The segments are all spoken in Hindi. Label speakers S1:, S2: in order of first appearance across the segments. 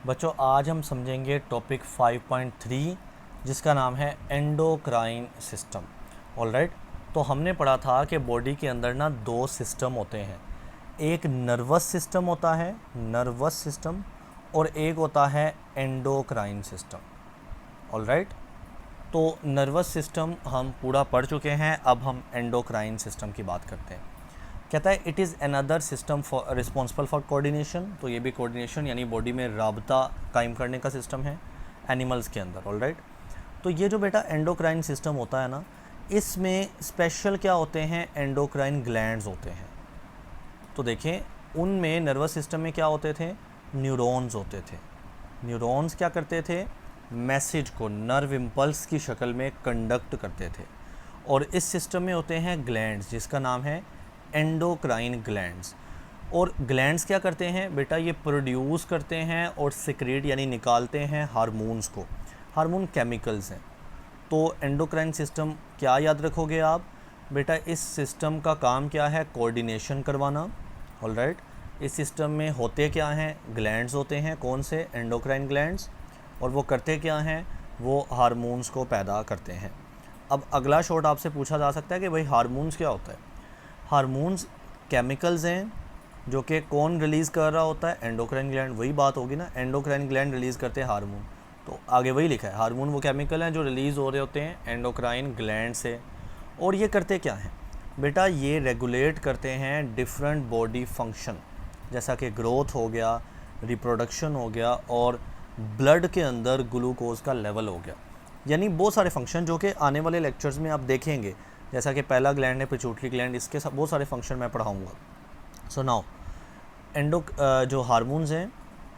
S1: बच्चों आज हम समझेंगे टॉपिक 5.3 जिसका नाम है एंडोक्राइन सिस्टम। ऑलराइट, तो हमने पढ़ा था कि बॉडी के अंदर ना दो सिस्टम होते हैं, एक नर्वस सिस्टम होता है नर्वस सिस्टम और एक होता है एंडोक्राइन सिस्टम। ऑलराइट, तो नर्वस सिस्टम हम पूरा पढ़ चुके हैं, अब हम एंडोक्राइन सिस्टम की बात करते हैं। कहता है it is another system for responsible for coordination, तो ये भी कोऑर्डिनेशन यानी बॉडी में राबता कायम करने का सिस्टम है एनिमल्स के अंदर। ऑलराइट, तो ये जो बेटा एंडोक्राइन सिस्टम होता है ना, इसमें स्पेशल क्या होते हैं, एंडोक्राइन ग्लैंड्स होते हैं। तो देखें उनमें नर्वस सिस्टम में क्या होते थे, न्यूरॉन्स होते थे। न्यूरॉन्स क्या करते थे, मैसेज को नर्व इम्पल्स की शक्ल में कंडक्ट करते थे। और इस सिस्टम में होते हैं ग्लैंड्स जिसका नाम है एंडोक्राइन ग्लैंड्स। और ग्लैंड्स क्या करते हैं बेटा, ये प्रोड्यूस करते हैं और सिक्रेट यानी निकालते हैं हार्मोन्स को। हार्मोन केमिकल्स हैं। तो एंडोक्राइन सिस्टम क्या याद रखोगे आप बेटा, इस सिस्टम का काम क्या है, कोऑर्डिनेशन करवाना। ऑलराइट, इस सिस्टम में होते क्या हैं, ग्लैंड्स होते हैं। कौन से, एंडोक्राइन ग्लैंड्स। और वो करते क्या हैं, वो हार्मोन्स को पैदा करते हैं। अब अगला शॉट आपसे पूछा जा सकता है कि भाई हार्मोन्स क्या होता है। हार्मोन्स केमिकल्स हैं जो कि कौन रिलीज़ कर रहा होता है, एंडोक्राइन ग्लैंड। वही बात होगी ना, एंडोक्राइन ग्लैंड रिलीज़ करते हैं हार्मोन। तो आगे वही लिखा है, हार्मोन वो केमिकल हैं जो रिलीज़ हो रहे होते हैं एंडोक्राइन ग्लैंड से। और ये करते क्या हैं बेटा, ये रेगुलेट करते हैं डिफरेंट बॉडी फंक्शन, जैसा कि ग्रोथ हो गया, रिप्रोडक्शन हो गया और ब्लड के अंदर ग्लूकोज का लेवल हो गया। यानी बहुत सारे फंक्शन जो कि आने वाले लेक्चर्स में आप देखेंगे, जैसा कि पहला ग्लैंड है पिट्यूटरी ग्लैंड, इसके बहुत सारे फंक्शन मैं पढ़ाऊँगा। सो नाउ जो हार्मोन्स हैं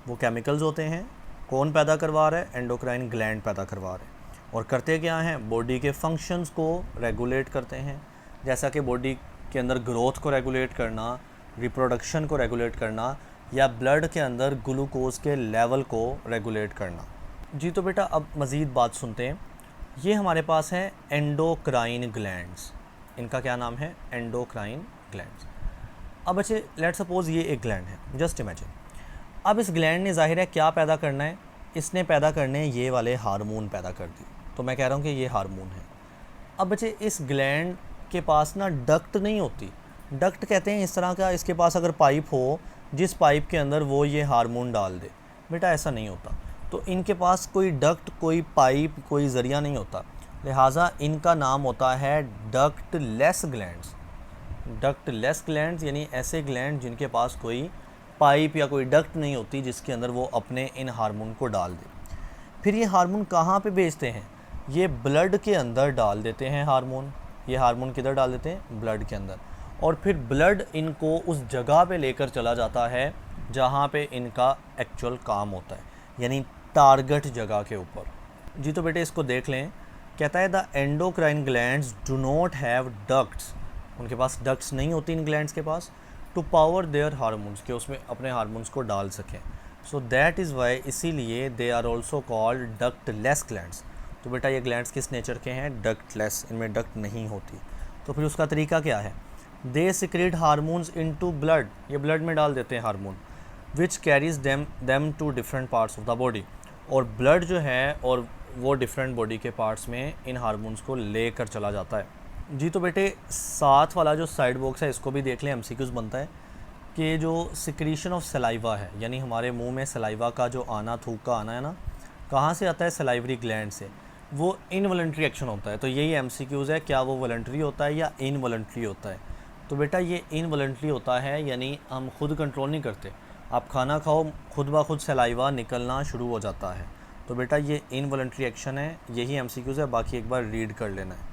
S1: वो केमिकल्स होते हैं। कौन पैदा करवा रहा है, एंडोक्राइन ग्लैंड पैदा करवा रहे हैं। और करते क्या हैं, बॉडी के फंक्शंस को रेगुलेट करते हैं, जैसा कि बॉडी के अंदर ग्रोथ को रेगुलेट करना, रिप्रोडक्शन को रेगुलेट करना या ब्लड के अंदर ग्लूकोज के लेवल को रेगुलेट करना। जी तो बेटा अब मज़ीद बात सुनते हैं। ये हमारे पास है एंडोक्राइन ग्लैंड्स, इनका क्या नाम है, एंडोक्राइन ग्लैंड्स। अब बच्चे लेट सपोज़ ये एक ग्लैंड है, जस्ट इमेजिन। अब इस ग्लैंड ने ज़ाहिर है क्या पैदा करना है, इसने पैदा करने ये वाले हार्मोन पैदा कर दी। तो मैं कह रहा हूँ कि ये हार्मोन है। अब बच्चे इस ग्लैंड के पास ना डक्ट नहीं होती। डक्ट कहते हैं इस तरह का, इसके पास अगर पाइप हो जिस पाइप के अंदर वो ये हार्मोन डाल दे, बेटा ऐसा नहीं होता। तो इनके पास कोई डक्ट, कोई पाइप, कोई ज़रिया नहीं होता, लिहाजा इनका नाम होता है डक्टलेस ग्लैंड्स। डक्टलेस ग्लैंड्स यानी ऐसे ग्लैंड जिनके पास कोई पाइप या कोई डक्ट नहीं होती जिसके अंदर वो अपने इन हार्मोन को डाल दे। फिर ये हार्मोन कहाँ पे भेजते हैं, ये ब्लड के अंदर डाल देते हैं हार्मोन। ये हार्मोन किधर डाल देते हैं, ब्लड के अंदर। और फिर ब्लड इनको उस जगह पे लेकर चला जाता है जहाँ पे इनका एक्चुअल काम होता है, यानी टारगेट जगह के ऊपर। जी तो बेटे इसको देख लें। कहता है the endocrine glands do not have ducts, उनके पास डक्ट्स नहीं होती इन ग्लैंड्स के पास, टू पावर देयर हार्मोन्स, के उसमें अपने हार्मोन्स को डाल सकें। सो दैट इज़ वाई, इसीलिए they are also called ductless glands. तो बेटा ये ग्लैंड्स किस नेचर के हैं, डक्टलेस, इनमें डक्ट नहीं होती। तो फिर उसका तरीका क्या है, they secrete hormones into blood, ये ब्लड में डाल देते हैं hormone, which carries them to different parts of the body. और ब्लड जो है और वो डिफरेंट बॉडी के पार्ट्स में इन हार्मोन्स को लेकर चला जाता है। जी तो बेटे साथ वाला जो साइड बॉक्स है इसको भी देख लें, एमसीक्यूज बनता है कि जो सिक्रीशन ऑफ सलाइवा है, यानी हमारे मुंह में सलाइवा का जो आना, थूक का आना है ना, कहाँ से आता है, सलाइवरी ग्लैंड से। वो इनवॉलंटरी एक्शन होता है। तो यही एमसीक्यूज है, क्या वो वॉलंटरी होता है या इनवॉलंटरी होता है। तो बेटा ये इनवॉलंटरी होता है, यानी हम खुद कंट्रोल नहीं करते। आप खाना खाओ, खुद ब खुद सलाइवा निकलना शुरू हो जाता है। तो बेटा ये इनवॉलंटरी एक्शन है, यही एमसीक्यूज है, बाकी एक बार रीड कर लेना है।